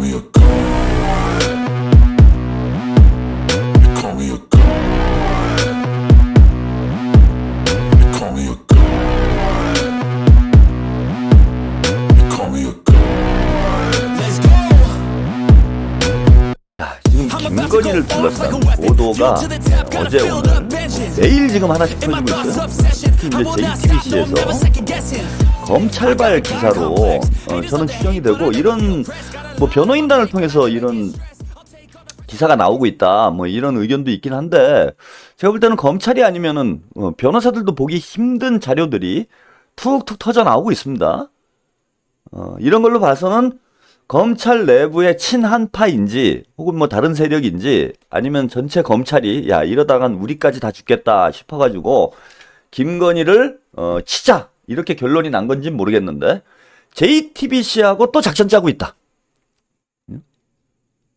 me a god. You call me a god. You call me a god. You call me a god. Let's go. 지금 김건희를 둘러싼 보도가 어제 오늘 내일 지금 하나씩 터지고 있어요. 특히 이제 JTBC에서 검찰발 기사로 저는 추정이 되고, 이런 뭐 변호인단을 통해서 이런 기사가 나오고 있다, 뭐 이런 의견도 있긴 한데, 제가 볼 때는 검찰이 아니면은 변호사들도 보기 힘든 자료들이 툭툭 터져 나오고 있습니다. 이런 걸로 봐서는 검찰 내부의 친한파인지 혹은 뭐 다른 세력인지, 아니면 전체 검찰이 야 이러다간 우리까지 다 죽겠다 싶어가지고 김건희를 치자 이렇게 결론이 난 건지 모르겠는데, JTBC하고 또 작전 짜고 있다.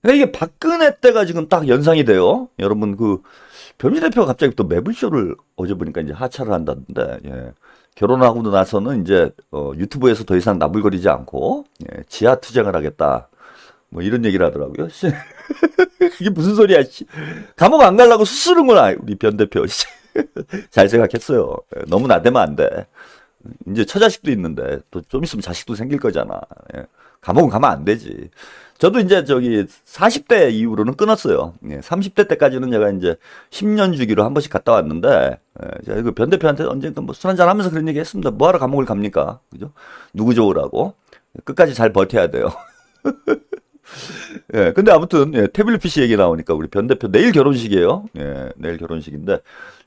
그러니까 이게 박근혜 때가 지금 딱 연상이 돼요. 여러분, 그 변희 대표가 갑자기 또 매불쇼를 어제 보니까 이제 하차를 한다던데, 예. 결혼하고 나서는 이제 유튜브에서 더 이상 나불거리지 않고, 예, 지하 투쟁을 하겠다, 뭐 이런 얘기를 하더라고요. 이게 무슨 소리야? 감옥 안 가려고 수스르구나 우리 변 대표. 잘 생각했어요. 예, 너무 나대면 안 돼. 이제 처자식도 있는데 또 좀 있으면 자식도 생길 거잖아. 예, 감옥은 가면 안 되지. 저도 이제 저기 40대 이후로는 끊었어요. 예, 30대 때까지는 제가 이제 10년 주기로 한 번씩 갔다 왔는데, 예, 제가 그 변 대표한테 언젠가 뭐 술 한잔 하면서 그런 얘기 했습니다. 뭐하러 감옥을 갑니까? 그죠? 누구 좋으라고? 끝까지 잘 버텨야 돼요. 예, 근데 아무튼, 예, 태블릿 PC 얘기 나오니까 우리 변 대표 내일 결혼식이에요. 예, 내일 결혼식인데,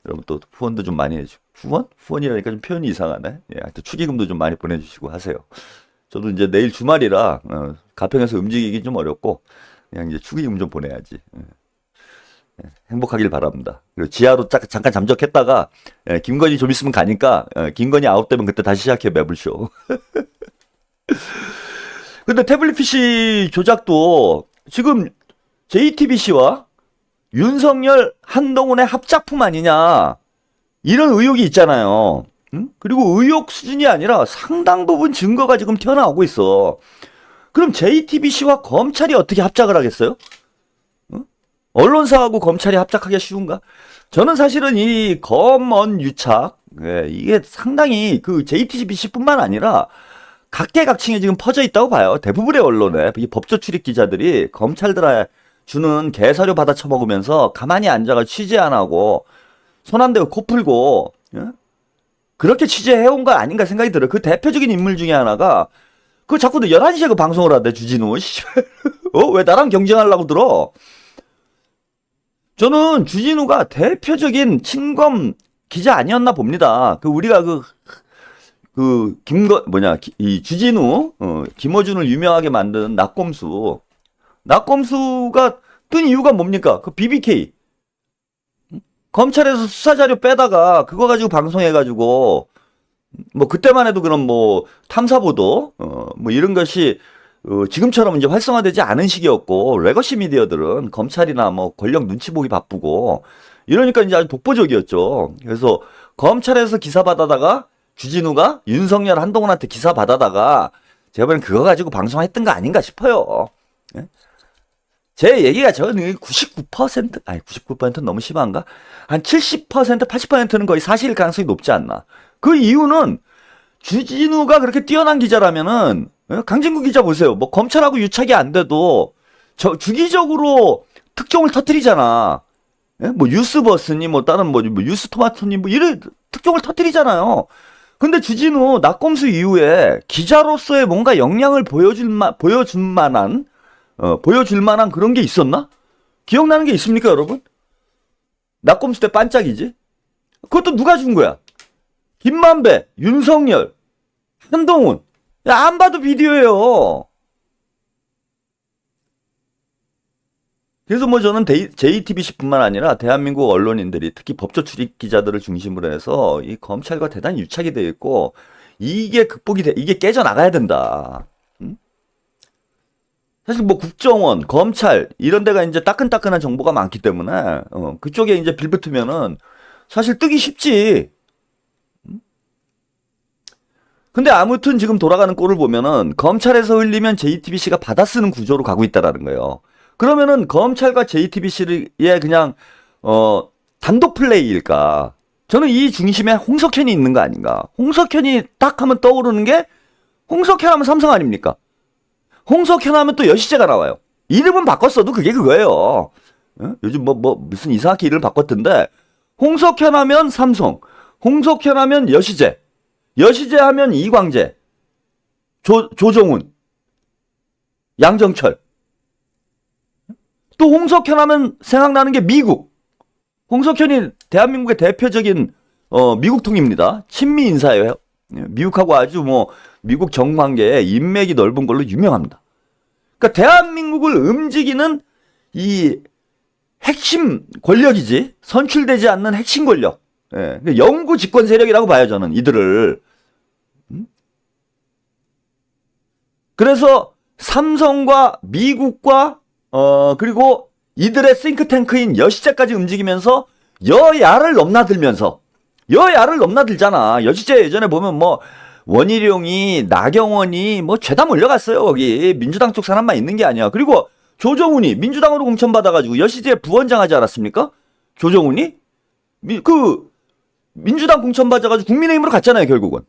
여러분 또 후원도 좀 많이 해주시고, 후원이라니까 좀 표현이 이상하네. 예, 하여튼 축의금도 좀 많이 보내주시고 하세요. 저도 이제 내일 주말이라 가평에서 움직이기 좀 어렵고, 그냥 이제 축의금 좀 보내야지. 예, 행복하길 바랍니다. 그리고 지하로 잠깐 잠적했다가, 예, 김건희 좀 있으면 가니까, 김건희 아웃되면 그때 다시 시작해 매불쇼. 근데 태블릿 PC 조작도 지금 JTBC와 윤석열, 한동훈의 합작품 아니냐, 이런 의혹이 있잖아요. 응? 그리고 의혹 수준이 아니라 상당 부분 증거가 지금 튀어나오고 있어. 그럼 JTBC와 검찰이 어떻게 합작을 하겠어요? 응? 언론사하고 검찰이 합작하기가 쉬운가? 저는 사실은 이 검언 유착, 예, 이게 상당히 그 JTBC뿐만 아니라 각계각층에 지금 퍼져 있다고 봐요. 대부분의 언론에 이 법조 출입 기자들이 검찰들에 주는 개사료 받아 처먹으면서 가만히 앉아가 취재 안 하고 손 안 대고 코 풀고, 예? 그렇게 취재해온 거 아닌가 생각이 들어요. 그 대표적인 인물 중에 하나가, 그 자꾸 11시에 그 방송을 하대, 주진우. 왜 나랑 경쟁하려고 들어? 저는 주진우가 대표적인 친검 기자 아니었나 봅니다. 우리가 이 주진우, 김어준을 유명하게 만든 낙검수. 낙검수가 뜬 이유가 뭡니까? 그 BBK. 검찰에서 수사자료 빼다가 그거 가지고 방송해가지고, 뭐 그때만 해도 그런 뭐 탐사보도, 뭐 이런 것이 지금처럼 이제 활성화되지 않은 시기였고, 레거시 미디어들은 검찰이나 뭐 권력 눈치 보기 바쁘고 이러니까 이제 아주 독보적이었죠. 그래서 검찰에서 기사 받아다가 주진우가 윤석열, 한동훈한테 기사 받아다가 제가 보기엔 그거 가지고 방송했던 거 아닌가 싶어요. 예? 제 얘기가 저는 99%, 아니 99%는 너무 심한가? 한 70%, 80%는 거의 사실일 가능성이 높지 않나. 그 이유는 주진우가 그렇게 뛰어난 기자라면은, 강진구 기자 보세요. 뭐 검찰하고 유착이 안 돼도 주기적으로 특종을 터뜨리잖아. 예? 뭐 뉴스버스니 뭐 다른 뭐 뉴스토마토니 뭐 이런 특종을 터뜨리잖아요. 근데 주진우 낙검수 이후에 기자로서의 뭔가 역량을 보여줄 만한 그런 게 있었나? 기억나는 게 있습니까, 여러분? 낙검수 때 반짝이지? 그것도 누가 준 거야? 김만배, 윤석열, 한동훈. 야, 안 봐도 비디오예요. 그래서 뭐 저는 JTBC뿐만 아니라 대한민국 언론인들이 특히 법조 출입 기자들을 중심으로 해서 이 검찰과 대단히 유착이 되어 있고, 이게 이게 깨져나가야 된다. 사실 뭐 국정원, 검찰 이런 데가 이제 따끈따끈한 정보가 많기 때문에 그쪽에 이제 빌붙으면은 사실 뜨기 쉽지. 근데 아무튼 지금 돌아가는 꼴을 보면은 검찰에서 흘리면 JTBC가 받아쓰는 구조로 가고 있다라는 거예요. 그러면은 검찰과 JTBC의 그냥 단독 플레이일까? 저는 이 중심에 홍석현이 있는 거 아닌가? 홍석현이 딱 하면 떠오르는 게 홍석현 하면 삼성 아닙니까? 홍석현 하면 또 여시제가 나와요. 이름은 바꿨어도 그게 그거예요. 요즘 무슨 이상하게 이름을 바꿨던데 홍석현 하면 삼성, 홍석현 하면 여시제, 여시제 하면 이광재, 조정훈, 양정철. 또 홍석현 하면 생각나는 게 미국. 홍석현이 대한민국의 대표적인 미국통입니다. 친미 인사예요. 미국하고 아주 미국 정관계에 인맥이 넓은 걸로 유명합니다. 그러니까 대한민국을 움직이는 이 핵심 권력이지 선출되지 않는 핵심 권력. 예, 영구 집권 세력이라고 봐요 저는 이들을. 그래서 삼성과 미국과 그리고 이들의 싱크탱크인 여시제까지 움직이면서 여야를 넘나들잖아. 여시제 예전에 보면 원희룡이 나경원이 죄다 몰려갔어요. 거기 민주당 쪽 사람만 있는 게 아니야. 그리고 조정훈이 민주당으로 공천받아가지고 여시제 부원장 하지 않았습니까? 조정훈이 민주당 공천받아가지고 국민의힘으로 갔잖아요. 결국은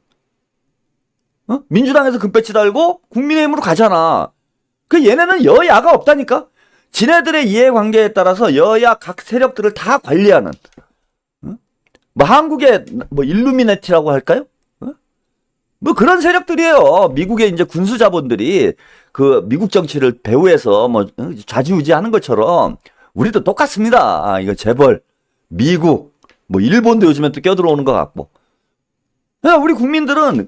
민주당에서 금배치 달고 국민의힘으로 가잖아. 얘네는 여야가 없다니까. 지네들의 이해관계에 따라서 여야 각 세력들을 다 관리하는 한국의 일루미네티라고 할까요? 그런 세력들이에요. 미국의 이제 군수 자본들이 미국 정치를 배후에서 좌지우지하는 것처럼 우리도 똑같습니다. 이거 재벌, 미국, 일본도 요즘엔 또 껴들어오는 것 같고. 우리 국민들은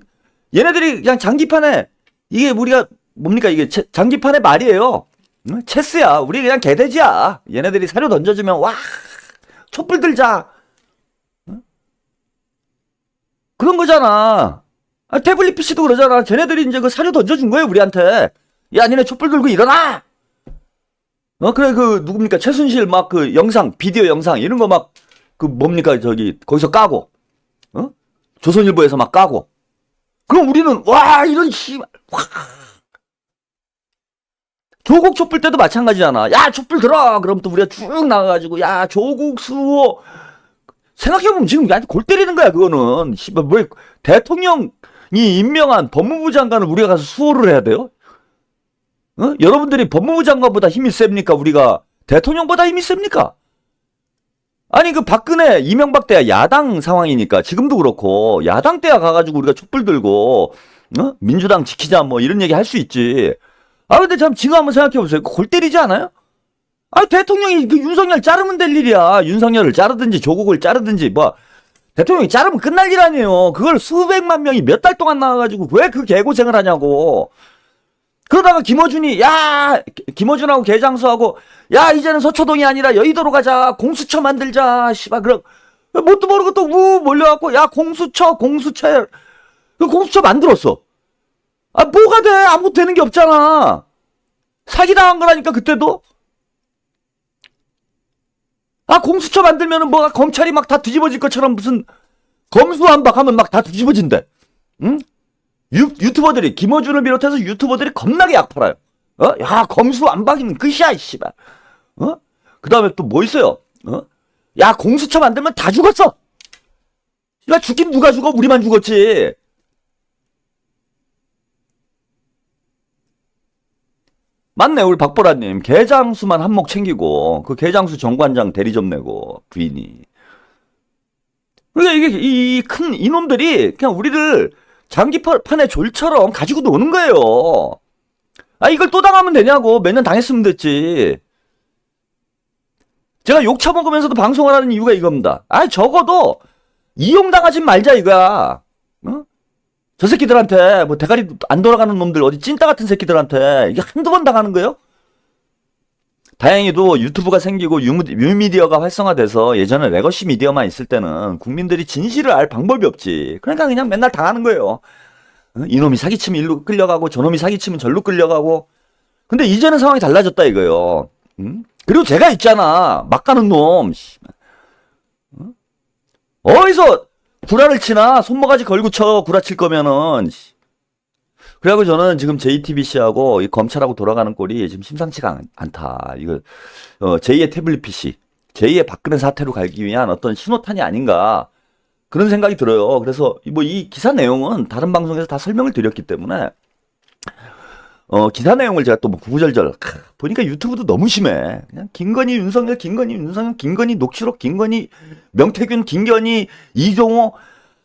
얘네들이 그냥 장기판에 이게 우리가 뭡니까 이게 장기판의 말이에요. 체스야. 우리 그냥 개돼지야. 얘네들이 사료 던져주면 와 촛불 들자. 그런 거잖아. 태블릿 PC도 그러잖아. 쟤네들이 이제 사료 던져준 거예요 우리한테. 야 니네 촛불 들고 일어나. 그래 누굽니까 최순실 영상 비디오 영상 이런 거 뭡니까 거기서 까고 조선일보에서 까고. 그럼 우리는 와 이런 씨발 조국 촛불 때도 마찬가지잖아. 야 촛불 들어. 그럼 또 우리가 쭉 나가가지고 야 조국 수호. 생각해보면 지금 골 때리는 거야 그거는. 씨발 대통령이 임명한 법무부 장관을 우리가 가서 수호를 해야 돼요? 여러분들이 법무부 장관보다 힘이 셉니까? 우리가 대통령보다 힘이 셉니까? 아니 박근혜 이명박 때야 야당 상황이니까 지금도 그렇고 야당 때야 가가지고 우리가 촛불 들고 민주당 지키자 이런 얘기 할 수 있지. 근데 참 지금 한번 생각해보세요. 골 때리지 않아요? 대통령이 윤석열 자르면 될 일이야. 윤석열을 자르든지 조국을 자르든지 대통령이 자르면 끝날 일 아니에요. 그걸 수백만 명이 몇 달 동안 나와가지고 왜 그 개고생을 하냐고. 그러다가 김어준하고 개장수하고 이제는 서초동이 아니라 여의도로 가자. 공수처 만들자. 씨발 그럼 뭣도 모르고 또 몰려갖고 공수처 그 공수처 만들었어. 뭐가 돼? 아무것도 되는 게 없잖아. 사기당한 거라니까 그때도. 공수처 만들면은 검찰이 다 뒤집어질 것처럼 무슨 검수완박하면 다 뒤집어진대. 응? 유튜버들이 김어준을 비롯해서 유튜버들이 겁나게 약 팔아요. 검수완박이면 끝이야 씨발. 그 다음에 또 뭐 있어요? 공수처 만들면 다 죽었어. 죽긴 누가 죽어? 우리만 죽었지. 맞네 우리 박보라님. 개장수만 한몫 챙기고 그 개장수 정관장 대리점 내고 부인이. 그러니까 이게 이 큰 이놈들이 그냥 우리를 장기판의 졸처럼 가지고 노는 거예요. 이걸 또 당하면 되냐고. 몇 년 당했으면 됐지. 제가 욕 처먹으면서도 방송을 하는 이유가 이겁니다. 적어도 이용당하지 말자 이거야. 저 새끼들한테 대가리 안 돌아가는 놈들 어디 찐따 같은 새끼들한테 이게 한두 번 당하는 거예요? 다행히도 유튜브가 생기고 뉴미디어가 활성화돼서 예전에 레거시 미디어만 있을 때는 국민들이 진실을 알 방법이 없지. 그러니까 그냥 맨날 당하는 거예요. 이놈이 사기치면 일로 끌려가고 저놈이 사기치면 절로 끌려가고. 근데 이제는 상황이 달라졌다 이거예요. 그리고 제가 있잖아. 막 가는 놈. 어디서 구라를 치나? 손모가지 걸고 쳐, 구라 칠 거면은. 그래갖고 저는 지금 JTBC하고 이 검찰하고 돌아가는 꼴이 지금 심상치가 않다. 이거, 제2의 태블릿 PC, 제2의 박근혜 사태로 가기 위한 어떤 신호탄이 아닌가. 그런 생각이 들어요. 그래서 뭐 이 기사 내용은 다른 방송에서 다 설명을 드렸기 때문에, 기사 내용을 제가 또 뭐 구구절절, 보니까 유튜브도 너무 심해. 그냥 김건희, 윤석열, 김건희, 윤석열, 김건희, 녹취록, 김건희, 명태균, 김건희, 이종호.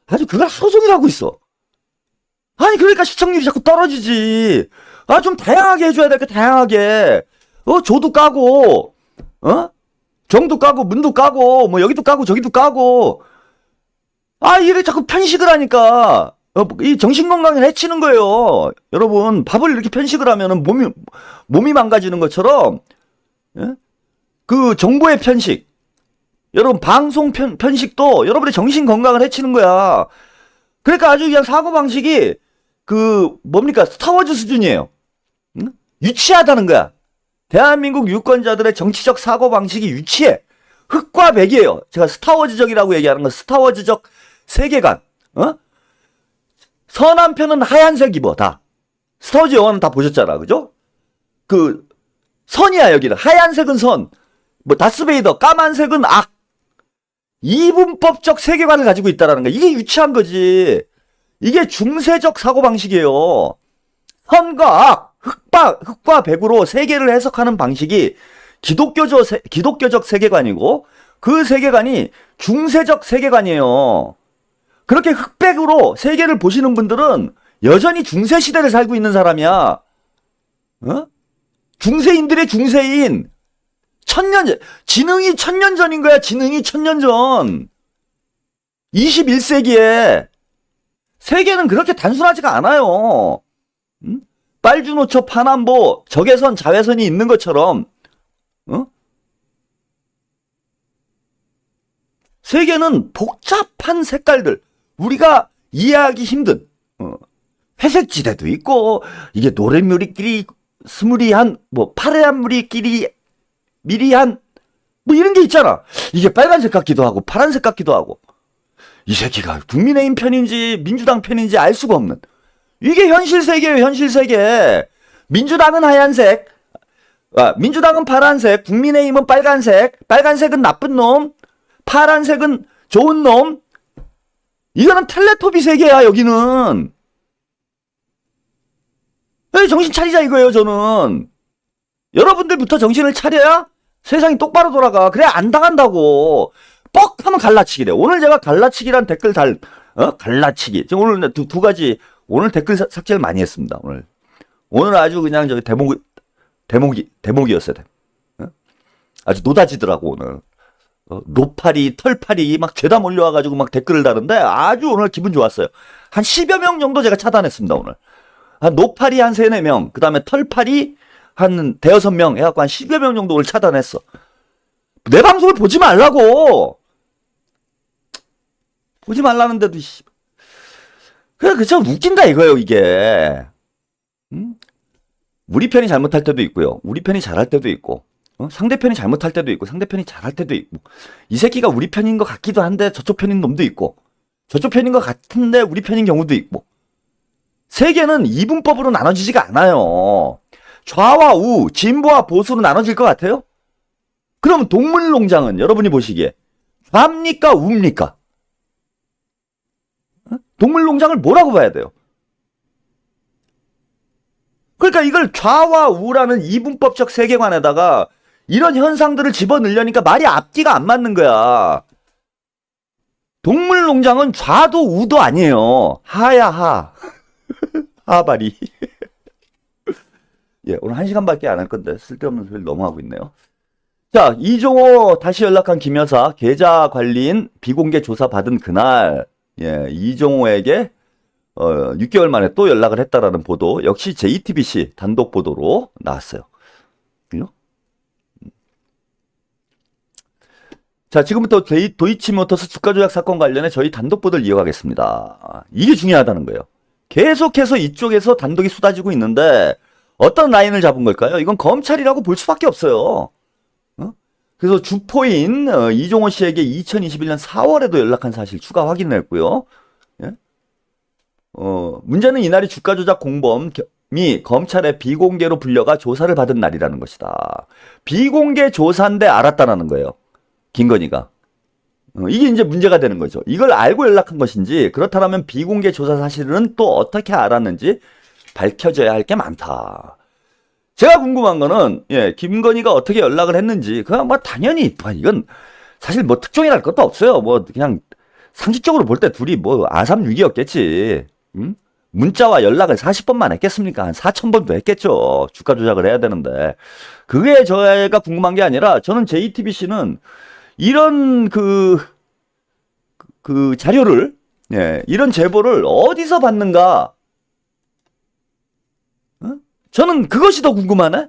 아주 그걸 하루 종일 하고 있어. 아니, 그러니까 시청률이 자꾸 떨어지지. 아, 좀 다양하게 해줘야 될까, 다양하게. 조도 까고, 정도 까고, 문도 까고, 뭐, 여기도 까고, 저기도 까고. 아, 이래 자꾸 편식을 하니까, 이 정신건강을 해치는 거예요. 여러분, 밥을 이렇게 편식을 하면은 몸이 망가지는 것처럼, 예? 그 정보의 편식, 여러분, 방송 편식도 여러분의 정신건강을 해치는 거야. 그러니까 아주 그냥 사고방식이, 뭡니까, 스타워즈 수준이에요. 응? 유치하다는 거야. 대한민국 유권자들의 정치적 사고방식이 유치해. 흑과 백이에요. 제가 스타워즈적이라고 얘기하는 건 스타워즈적 세계관. 선한 편은 하얀색 입어, 다. 스타워즈 영화는 다 보셨잖아, 그죠? 선이야, 여기는. 하얀색은 선. 뭐, 다스베이더, 까만색은 악. 이분법적 세계관을 가지고 있다라는 거야. 이게 유치한 거지. 이게 중세적 사고방식이에요. 선과 악, 흑과 백으로 세계를 해석하는 방식이 기독교적 세계관이고, 그 세계관이 중세적 세계관이에요. 그렇게 흑백으로 세계를 보시는 분들은 여전히 중세시대를 살고 있는 사람이야. 중세인들의 중세인. 지능이 1000년 전인 거야, 지능이 1000년 전. 21세기에. 세계는 그렇게 단순하지가 않아요. 빨주노초, 파남보, 적외선, 자외선이 있는 것처럼, 세계는 복잡한 색깔들, 우리가 이해하기 힘든, 회색지대도 있고, 이게 노랫물이끼리 스무리한, 뭐, 파래한 물이끼리 미리한, 뭐 이런 게 있잖아. 이게 빨간색 같기도 하고, 파란색 같기도 하고. 이 새끼가 국민의힘 편인지, 민주당 편인지 알 수가 없는. 이게 현실 세계예요, 현실 세계. 민주당은 하얀색, 민주당은 파란색, 국민의힘은 빨간색, 빨간색은 나쁜 놈, 파란색은 좋은 놈. 이거는 텔레토비 세계야, 여기는. 정신 차리자 이거예요, 저는. 여러분들부터 정신을 차려야 세상이 똑바로 돌아가. 그래야 안 당한다고. 뻑 하면 갈라치기래. 오늘 제가 갈라치기란 댓글 갈라치기. 지금 오늘 두 가지, 오늘 댓글 삭제를 많이 했습니다, 오늘 아주 그냥 저기 대목이었어요. 아주 노다지더라고, 오늘. 노파리, 털파리 막 죄다 몰려와가지고 막 댓글을 다는데 아주 오늘 기분 좋았어요. 한 10여 명 정도 제가 차단했습니다, 오늘. 한 노파리 한 3, 4명, 그 다음에 털파리 한 대여섯 명 해갖고 한 10여 명 정도 오늘 차단했어. 내 방송을 보지 말라고! 보지 말라는데도, 그래, 참 웃긴다 이거예요, 이게. 우리 편이 잘못할 때도 있고요. 우리 편이 잘할 때도 있고. 상대편이 잘못할 때도 있고, 상대편이 잘할 때도 있고. 이 새끼가 우리 편인 것 같기도 한데, 저쪽 편인 놈도 있고. 저쪽 편인 것 같은데, 우리 편인 경우도 있고. 세계는 이분법으로 나눠지지가 않아요. 좌와 우, 진보와 보수로 나눠질 것 같아요? 그럼 동물농장은 여러분이 보시기에 좌입니까? 우입니까? 동물농장을 뭐라고 봐야 돼요? 그러니까 이걸 좌와 우라는 이분법적 세계관에다가 이런 현상들을 집어넣으려니까 말이 앞뒤가 안 맞는 거야. 동물농장은 좌도 우도 아니에요. 하야 하. 하바리. 예, 오늘 1시간밖에 안 할 건데 쓸데없는 소리를 너무 하고 있네요. 자, 이종호 다시 연락한 김 여사 계좌 관리인 비공개 조사 받은 그날, 예, 이종호에게 6개월 만에 또 연락을 했다라는 보도, 역시 JTBC 단독 보도로 나왔어요. 그죠? 자, 지금부터 도이치모터스 주가 조작 사건 관련해 저희 단독 보도를 이어가겠습니다. 이게 중요하다는 거예요. 계속해서 이쪽에서 단독이 쏟아지고 있는데 어떤 라인을 잡은 걸까요? 이건 검찰이라고 볼 수밖에 없어요. 그래서 주포인 이종호 씨에게 2021년 4월에도 연락한 사실 추가 확인을 했고요. 예? 문제는 이날이 주가 조작 공범이 검찰에 비공개로 불려가 조사를 받은 날이라는 것이다. 비공개 조사인데 알았다라는 거예요. 김건희가. 이게 이제 문제가 되는 거죠. 이걸 알고 연락한 것인지, 그렇다면 비공개 조사 사실은 또 어떻게 알았는지 밝혀져야 할 게 많다. 제가 궁금한 거는, 예, 김건희가 어떻게 연락을 했는지, 그냥 뭐 당연히, 이건 사실 뭐 특종이랄 것도 없어요. 뭐 그냥 상식적으로 볼 때 둘이 뭐 아삼육이었겠지. 응? 문자와 연락을 40번만 했겠습니까? 한 4,000번도 했겠죠. 주가 조작을 해야 되는데. 그게 저희가 궁금한 게 아니라, 저는 JTBC는 이런 자료를, 예, 이런 제보를 어디서 받는가? 저는 그것이 더 궁금하네?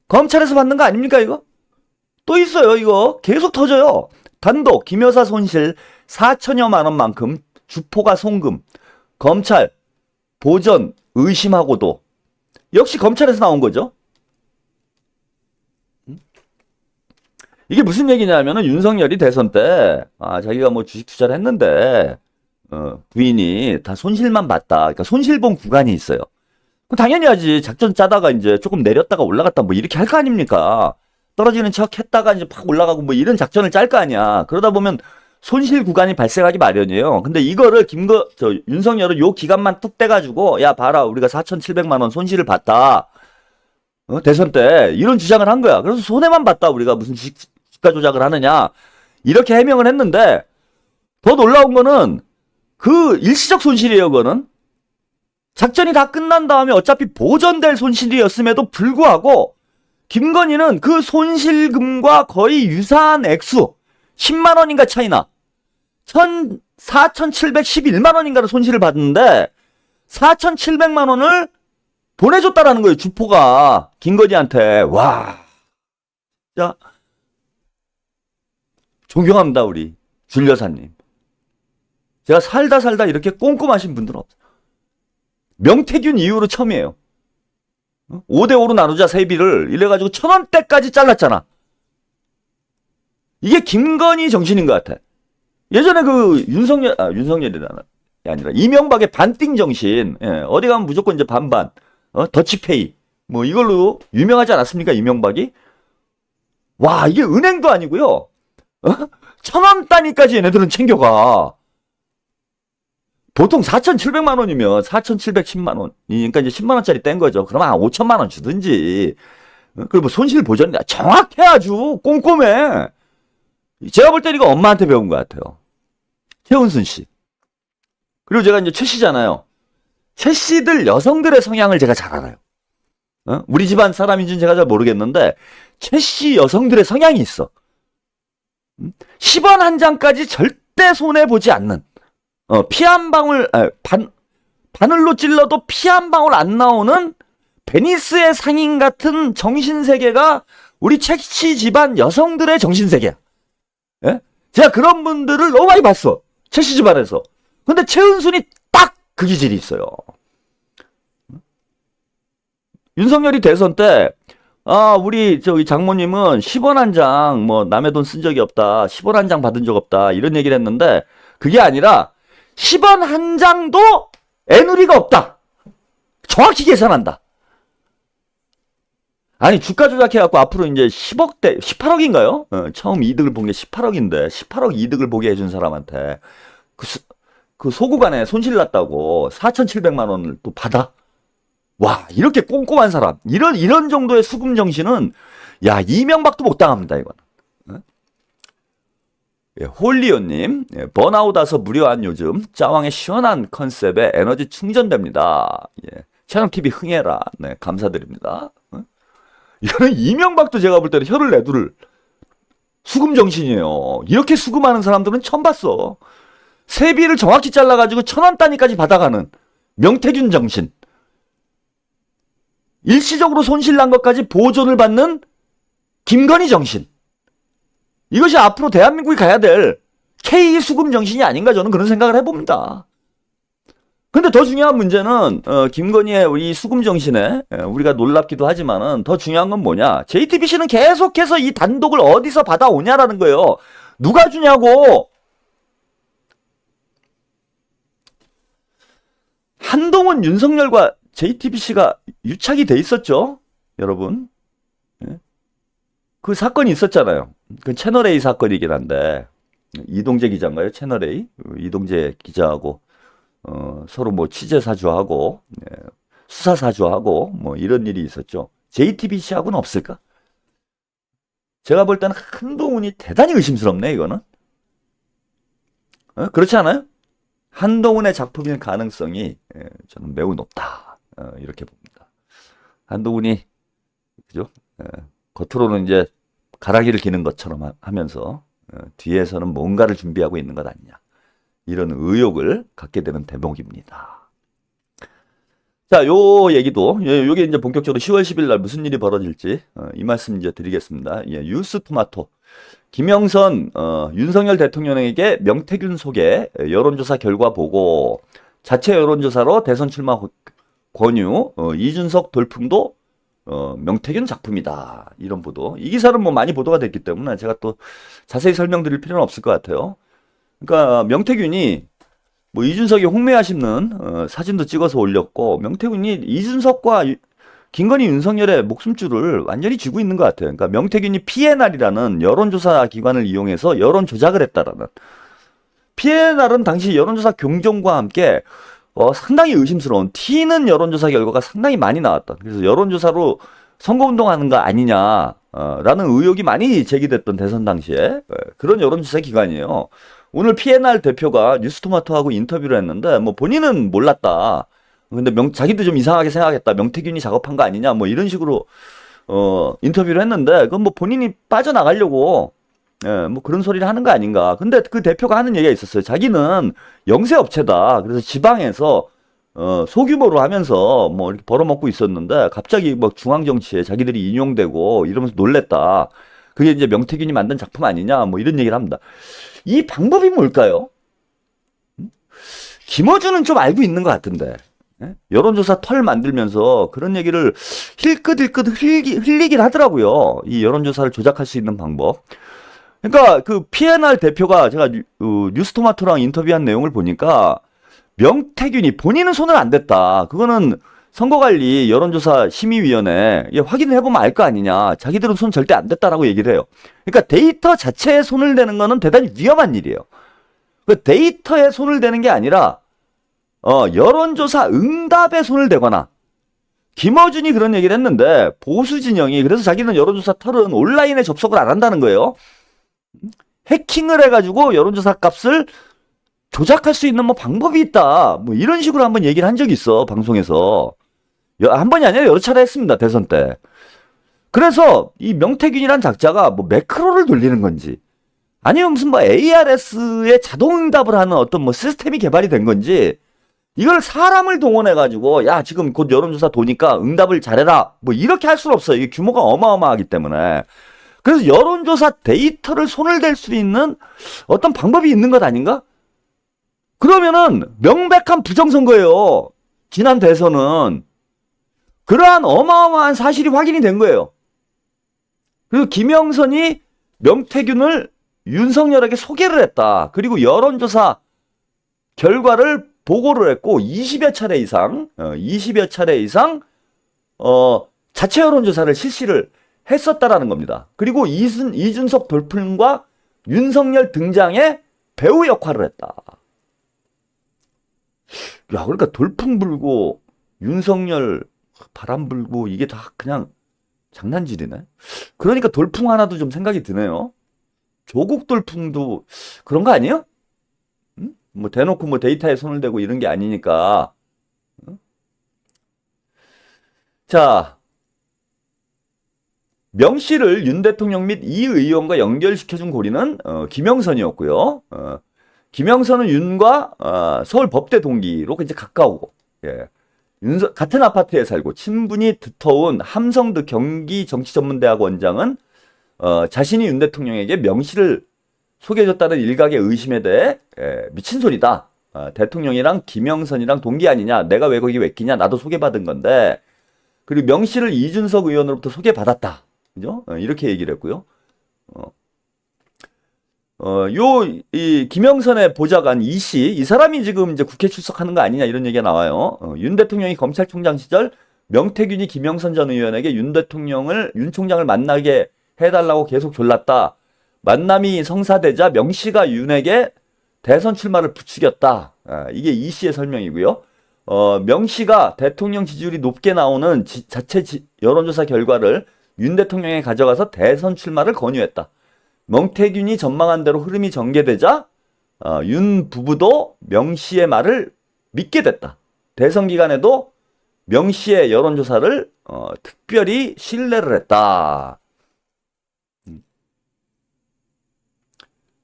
검찰에서 받는 거 아닙니까, 이거? 또 있어요, 이거. 계속 터져요. 단독, 김 여사 손실 4천여만 원만큼 주포가 송금. 검찰, 보전, 의심하고도. 역시 검찰에서 나온 거죠. 이게 무슨 얘기냐면은 윤석열이 대선 때, 자기가 뭐 주식 투자를 했는데, 부인이 다 손실만 봤다. 그러니까 손실본 구간이 있어요. 그럼 당연히 하지. 작전 짜다가 이제 조금 내렸다가 올라갔다 뭐 이렇게 할 거 아닙니까? 떨어지는 척 했다가 이제 팍 올라가고 뭐 이런 작전을 짤 거 아니야. 그러다 보면 손실 구간이 발생하기 마련이에요. 근데 이거를 윤석열은 요 기간만 뚝 떼가지고, 야, 봐라. 우리가 4,700만 원 손실을 봤다. 대선 때 이런 주장을 한 거야. 그래서 손해만 봤다. 우리가 무슨 주가 조작을 하느냐. 이렇게 해명을 했는데, 더 놀라운 거는 그 일시적 손실이에요, 그거는. 작전이 다 끝난 다음에 어차피 보전될 손실이었음에도 불구하고 김건희는 그 손실금과 거의 유사한 액수 10만 원인가 차이나 4,711만 원인가를 손실을 받는데 4,700만 원을 보내줬다라는 거예요. 주포가 김건희한테. 와, 자, 존경합니다, 우리 줄 여사님. 제가 살다 이렇게 꼼꼼하신 분들은 없어요. 명태균 이후로 처음이에요. 5대5로 나누자 세비를 이래가지고 1,000원대까지 잘랐잖아. 이게 김건희 정신인 것 같아. 예전에 윤석열이 아니라 이명박의 반띵 정신. 예, 어디 가면 무조건 이제 반반. 더치페이. 뭐 이걸로 유명하지 않았습니까? 이명박이? 와, 이게 은행도 아니고요. 1,000원 단위까지 얘네들은 챙겨가. 보통 4,700만 원이면 4,710만 원. 그러니까 이제 10만 원짜리 뗀 거죠. 그러면 한 5천만 원 주든지. 그리고 뭐 손실 보전 정확해. 아주 꼼꼼해. 제가 볼 때 이거 엄마한테 배운 것 같아요. 최은순 씨. 그리고 제가 이제 최 씨잖아요. 최 씨들 여성들의 성향을 제가 잘 알아요. 우리 집안 사람인지는 제가 잘 모르겠는데 최 씨 여성들의 성향이 있어. 10원 한 장까지 절대 손해보지 않는. 피 한 방울, 바늘로 찔러도 피 한 방울 안 나오는 베니스의 상인 같은 정신세계가 우리 최씨 집안 여성들의 정신세계야. 예? 제가 그런 분들을 너무 많이 봤어. 최씨 집안에서. 근데 최은순이 딱 그 기질이 있어요. 윤석열이 대선 때, 우리 장모님은 10원 한 장, 뭐, 남의 돈 쓴 적이 없다. 10원 한 장 받은 적 없다. 이런 얘기를 했는데, 그게 아니라, 10원 한 장도 애누리가 없다. 정확히 계산한다. 아니, 주가 조작해갖고 앞으로 이제 10억대, 18억인가요? 처음 이득을 본 게 18억인데, 18억 이득을 보게 해준 사람한테, 그 소구간에 손실 났다고 4,700만 원을 또 받아? 와, 이렇게 꼼꼼한 사람. 이런 정도의 수금 정신은, 야, 이명박도 못 당합니다, 이거는. 예, 홀리오님, 예, 번아웃 와서 무료한 요즘 짜왕의 시원한 컨셉에 에너지 충전됩니다. 예, 채널TV 흥해라. 네, 감사드립니다. 이거는 이명박도 제가 볼 때는 혀를 내두를 수금 정신이에요. 이렇게 수금하는 사람들은 처음 봤어. 세비를 정확히 잘라가지고 1,000원 단위까지 받아가는 명태균 정신. 일시적으로 손실 난 것까지 보존을 받는 김건희 정신. 이것이 앞으로 대한민국이 가야 될 K 수금 정신이 아닌가 저는 그런 생각을 해봅니다. 근데 더 중요한 문제는 김건희의 우리 수금 정신에 우리가 놀랍기도 하지만은 더 중요한 건 뭐냐? JTBC는 계속해서 이 단독을 어디서 받아오냐라는 거예요. 누가 주냐고. 한동훈 윤석열과 JTBC가 유착이 돼 있었죠, 여러분. 그 사건이 있었잖아요. 그 채널A 사건이긴 한데 이동재 기자인가요? 채널A 이동재 기자하고 서로 뭐 취재 사주하고 수사 사주하고 뭐 이런 일이 있었죠. JTBC하고는 없을까? 제가 볼 때는 한동훈이 대단히 의심스럽네, 이거는. 그렇지 않아요? 한동훈의 작품일 가능성이 저는 매우 높다. 이렇게 봅니다. 한동훈이 그죠? 겉으로는 이제 가라기를 기는 것처럼 하면서 뒤에서는 뭔가를 준비하고 있는 것 아니냐. 이런 의혹을 갖게 되는 대목입니다. 자, 요 얘기도, 요게 이제 본격적으로 10월 10일 날 무슨 일이 벌어질지, 이 말씀 이제 드리겠습니다. 예, 뉴스토마토. 김영선, 윤석열 대통령에게 명태균 소개, 여론조사 결과 보고, 자체 여론조사로 대선 출마 권유, 이준석 돌풍도, 명태균 작품이다. 이런 보도. 이 기사는 뭐 많이 보도가 됐기 때문에 제가 또 자세히 설명드릴 필요는 없을 것 같아요. 그러니까 명태균이 뭐 이준석이 홍매화 심는 사진도 찍어서 올렸고, 명태균이 이준석과 김건희 윤석열의 목숨줄을 완전히 쥐고 있는 것 같아요. 그러니까 명태균이 PNR이라는 여론조사 기관을 이용해서 여론 조작을 했다라는. PNR은 당시 여론조사 경종과 함께 상당히 의심스러운 튀는 여론조사 결과가 상당히 많이 나왔다. 그래서 여론조사로 선거운동하는 거 아니냐 라는 의혹이 많이 제기됐던 대선 당시에 그런 여론조사 기관이에요. 오늘 PNR 대표가 뉴스토마토하고 인터뷰를 했는데 뭐 본인은 몰랐다. 근데 자기도 좀 이상하게 생각했다. 명태균이 작업한 거 아니냐 뭐 이런 식으로 인터뷰를 했는데 그건 뭐 본인이 빠져나가려고 뭐 그런 소리를 하는 거 아닌가. 근데 그 대표가 하는 얘기가 있었어요. 자기는 영세업체다. 그래서 지방에서 소규모로 하면서 뭐 이렇게 벌어먹고 있었는데 갑자기 뭐 중앙정치에 자기들이 인용되고 이러면서 놀랬다. 그게 이제 명태균이 만든 작품 아니냐 뭐 이런 얘기를 합니다. 이 방법이 뭘까요? 김어준은 좀 알고 있는 것 같은데 여론조사 털 만들면서 그런 얘기를 힐끗힐끗 흘리긴 하더라고요. 이 여론조사를 조작할 수 있는 방법. 그러니까 그 PNR 대표가 제가 뉴스토마토랑 인터뷰한 내용을 보니까 명태균이 본인은 손을 안 댔다. 그거는 선거관리 여론조사 심의위원회 확인을 해보면 알 거 아니냐. 자기들은 손 절대 안 댔다라고 얘기를 해요. 그러니까 데이터 자체에 손을 대는 거는 대단히 위험한 일이에요. 그 데이터에 손을 대는 게 아니라 여론조사 응답에 손을 대거나 김어준이 그런 얘기를 했는데 보수 진영이 그래서 자기는 여론조사 털은 온라인에 접속을 안 한다는 거예요. 해킹을 해가지고 여론조사 값을 조작할 수 있는 뭐 방법이 있다. 뭐 이런 식으로 한번 얘기를 한 적이 있어 방송에서. 한 번이 아니라 여러 차례 했습니다 대선 때. 그래서 이 명태균이란 작자가 뭐 매크로를 돌리는 건지 아니면 무슨 뭐 ARS에 자동응답을 하는 어떤 뭐 시스템이 개발이 된 건지 이걸 사람을 동원해가지고 야 지금 곧 여론조사 도니까 응답을 잘해라 뭐 이렇게 할 수는 없어요. 이게 규모가 어마어마하기 때문에. 그래서 여론조사 데이터를 손을 댈 수 있는 어떤 방법이 있는 것 아닌가? 그러면은 명백한 부정선거예요. 지난 대선은. 그러한 어마어마한 사실이 확인이 된 거예요. 그리고 김영선이 명태균을 윤석열에게 소개를 했다. 그리고 여론조사 결과를 보고를 했고 20여 차례 이상 자체 여론조사를 실시를 했었다라는 겁니다. 그리고 이준석 돌풍과 윤석열 등장에 배우 역할을 했다. 야, 그러니까 돌풍 불고 윤석열 바람 불고 이게 다 그냥 장난질이네. 그러니까 돌풍 하나도 좀 생각이 드네요. 조국 돌풍도 그런 거 아니에요? 응? 뭐 대놓고 뭐 데이터에 손을 대고 이런 게 아니니까. 응? 자, 명 씨를 윤 대통령 및 이 의원과 연결시켜준 고리는 김영선이었고요. 김영선은 윤과 서울 법대 동기로 이제 가까우고, 예. 같은 아파트에 살고 친분이 두터운 함성드 경기정치전문대학 원장은 자신이 윤 대통령에게 명 씨를 소개해줬다는 일각의 의심에 대해 미친 소리다. 대통령이랑 김영선이랑 동기 아니냐. 내가 왜 거기 왜 끼냐. 나도 소개받은 건데. 그리고 명 씨를 이준석 의원으로부터 소개받았다. 그죠? 이렇게 얘기를 했고요. 이 김영선의 보좌관 이 씨, 이 사람이 지금 이제 국회 출석하는 거 아니냐 이런 얘기가 나와요. 윤 대통령이 검찰총장 시절 명태균이 김영선 전 의원에게 윤 총장을 만나게 해달라고 계속 졸랐다. 만남이 성사되자 명 씨가 윤에게 대선 출마를 부추겼다. 이게 이 씨의 설명이고요. 명 씨가 대통령 지지율이 높게 나오는 자체 여론조사 결과를 윤 대통령에 가져가서 대선 출마를 권유했다. 명태균이 전망한 대로 흐름이 전개되자 윤 부부도 명 씨의 말을 믿게 됐다. 대선 기간에도 명 씨의 여론조사를 특별히 신뢰를 했다.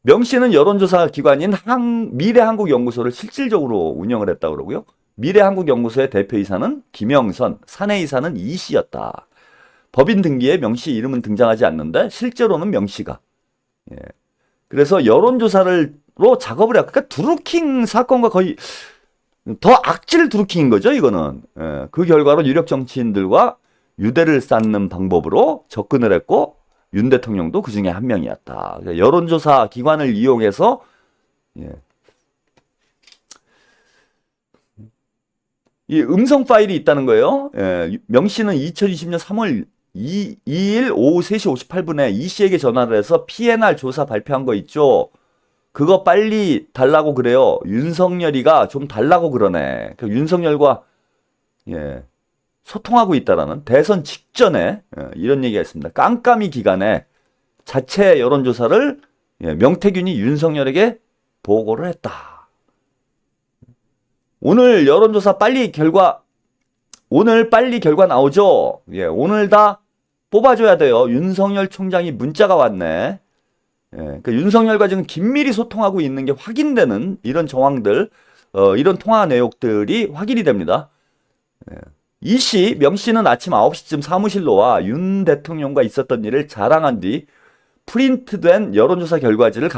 명 씨는 여론조사 기관인 미래한국연구소를 실질적으로 운영을 했다고 그러고요. 미래한국연구소의 대표이사는 김영선, 사내이사는 이 씨였다. 법인 등기에 명 씨 이름은 등장하지 않는데 실제로는 명 씨가. 예. 그래서 여론조사로 작업을 해요. 그러니까 드루킹 사건과 거의 더 악질 드루킹인 거죠, 이거는. 예. 그 결과로 유력 정치인들과 유대를 쌓는 방법으로 접근을 했고 윤 대통령도 그 중에 한 명이었다. 그러니까 여론조사 기관을 이용해서 이 음성 파일이 있다는 거예요. 명 씨는 2020년 3월 2일 오후 3시 58분에 이 씨에게 전화를 해서 PNR 조사 발표한 거 있죠. 그거 빨리 달라고 그래요. 윤석열이가 좀 달라고 그러네. 윤석열과 소통하고 있다라는 대선 직전에 이런 얘기가 있습니다. 깜깜이 기간에 자체 여론조사를 명태균이 윤석열에게 보고를 했다. 오늘 여론조사 오늘 빨리 결과 나오죠. 오늘 다 뽑아줘야 돼요. 윤석열 총장이 문자가 왔네. 그러니까 윤석열과 지금 긴밀히 소통하고 있는 게 확인되는 이런 정황들, 이런 통화 내용들이 확인이 됩니다. 이 씨, 명 씨는 아침 9시쯤 사무실로 와 윤 대통령과 있었던 일을 자랑한 뒤 프린트된 여론조사 결과지를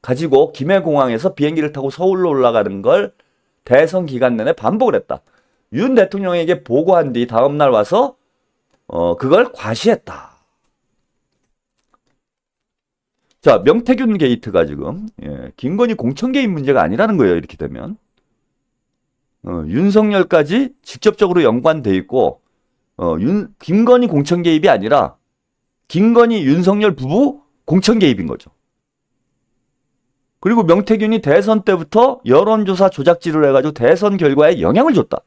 가지고 김해공항에서 비행기를 타고 서울로 올라가는 걸 대선 기간 내내 반복을 했다. 윤 대통령에게 보고한 뒤 다음날 와서 그걸 과시했다. 자, 명태균 게이트가 지금 김건희 공천 개입 문제가 아니라는 거예요. 이렇게 되면 윤석열까지 직접적으로 연관돼 있고 김건희 공천 개입이 아니라 김건희 윤석열 부부 공천 개입인 거죠. 그리고 명태균이 대선 때부터 여론조사 조작질을 해가지고 대선 결과에 영향을 줬다.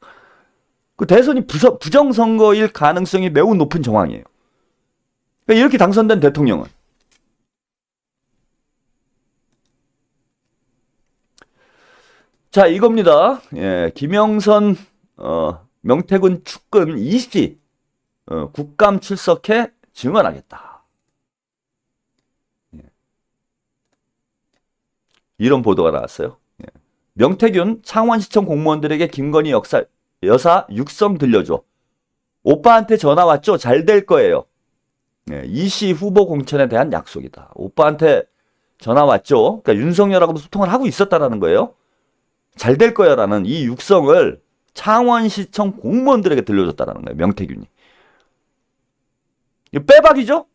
그 대선이 부정선거일 가능성이 매우 높은 정황이에요. 그러니까 이렇게 당선된 대통령은 자, 이겁니다. 김영선, 명태균 측근 이 씨 국감 출석해 증언하겠다. 이런 보도가 나왔어요. 명태균 창원시청 공무원들에게 김건희 여사 육성 들려줘. 오빠한테 전화 왔죠? 잘 될 거예요. 이 씨 후보 공천에 대한 약속이다. 오빠한테 전화 왔죠? 그러니까 윤석열하고도 소통을 하고 있었다라는 거예요. 잘 될 거야라는 이 육성을 창원시청 공무원들에게 들려줬다라는 거예요. 명태균이. 이거 빼박이죠?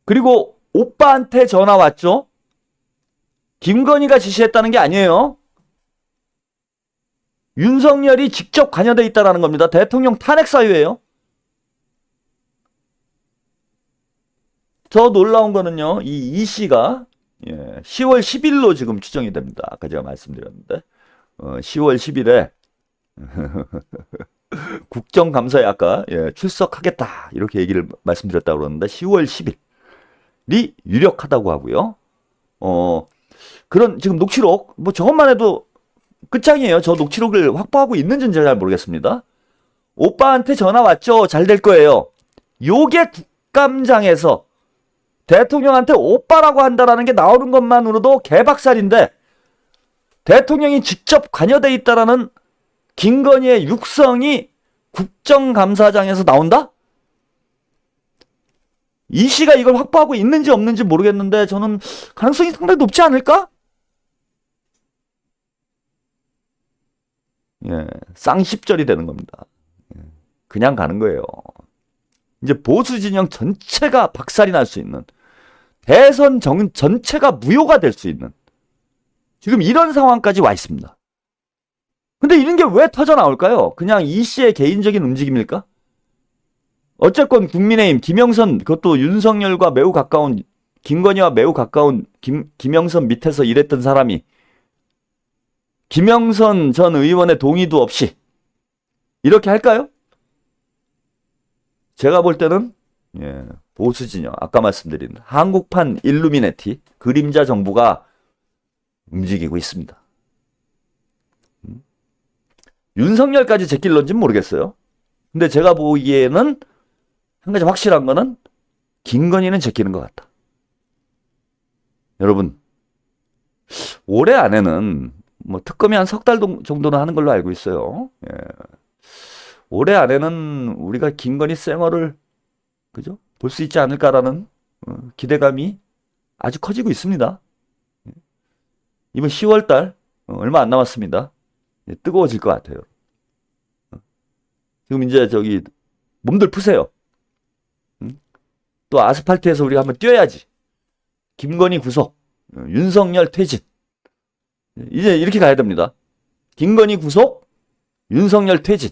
그리고 오빠한테 전화 왔죠? 김건희가 지시했다는 게 아니에요. 윤석열이 직접 관여돼 있다는 겁니다. 대통령 탄핵 사유예요. 더 놀라운 거는요. 이 씨가 10월 10일로 지금 추정이 됩니다. 아까 제가 말씀드렸는데 10월 10일에 국정감사에 아까 출석하겠다 이렇게 얘기를 말씀드렸다고 그러는데 10월 10일이 유력하다고 하고요. 그런 지금 녹취록 뭐 저것만 해도 끝장이에요. 저 녹취록을 확보하고 있는지는 잘 모르겠습니다. 오빠한테 전화 왔죠? 잘 될 거예요. 요게 국감장에서 대통령한테 오빠라고 한다라는 게 나오는 것만으로도 개박살인데 대통령이 직접 관여돼 있다라는 김건희의 육성이 국정감사장에서 나온다? 이 씨가 이걸 확보하고 있는지 없는지 모르겠는데 저는 가능성이 상당히 높지 않을까? 예, 쌍십절이 되는 겁니다. 예, 그냥 가는 거예요. 이제 보수 진영 전체가 박살이 날 수 있는, 대선 전체가 무효가 될 수 있는 지금 이런 상황까지 와 있습니다. 근데 이런 게 왜 터져 나올까요? 그냥 이 씨의 개인적인 움직임일까? 어쨌건 국민의힘 김영선, 그것도 윤석열과 매우 가까운, 김건희와 매우 가까운 김영선 밑에서 일했던 사람이 김영선 전 의원의 동의도 없이 이렇게 할까요? 제가 볼 때는 보수 진영, 아까 말씀드린 한국판 일루미네티, 그림자 정부가 움직이고 있습니다. 윤석열까지 제낄런지는 모르겠어요. 근데 제가 보기에는 한 가지 확실한 거는 김건희는 제끼는 것 같다. 여러분, 올해 안에는 뭐 특검이 한 석 달 정도는 하는 걸로 알고 있어요. 예. 올해 안에는 우리가 김건희 쌩얼을 그죠? 볼 수 있지 않을까라는 기대감이 아주 커지고 있습니다. 이번 10월 달 얼마 안 남았습니다. 뜨거워질 것 같아요. 지금 이제 저기 몸들 푸세요. 또 아스팔트에서 우리가 한번 뛰어야지. 김건희 구속, 윤석열 퇴진. 이제 이렇게 가야 됩니다. 김건희 구속, 윤석열 퇴진.